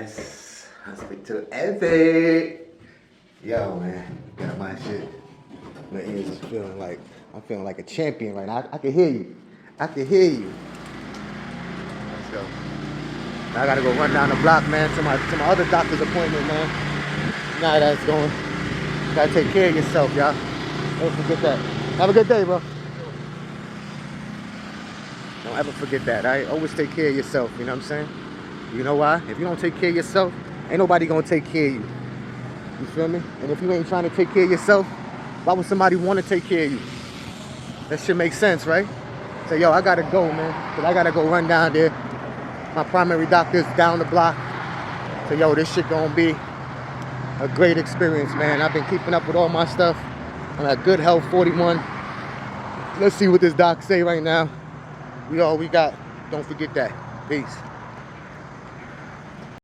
Yes, I speak to Evie. Yo, man, got my shit. My ears is feeling like I'm feeling like a champion right now. I can hear you. I can hear you. Let's go. Now I gotta go run down the block, man, to my other doctor's appointment, man. Now that's going. You gotta take care of yourself, y'all. Don't forget that. Have a good day, bro. Don't ever forget that, all right? Always take care of yourself, you know what I'm saying? You know why? If you don't take care of yourself, ain't nobody gonna take care of you. You feel me? And if you ain't trying to take care of yourself, why would somebody want to take care of you? That shit makes sense, right? So, yo, I gotta go, man. Because I gotta go run down there. My primary doctor's down the block. So, yo, this shit gonna be a great experience, man. I've been keeping up with all my stuff. I'm at Good Health 41. Let's see what this doc say right now. We all we got. Don't forget that. Peace.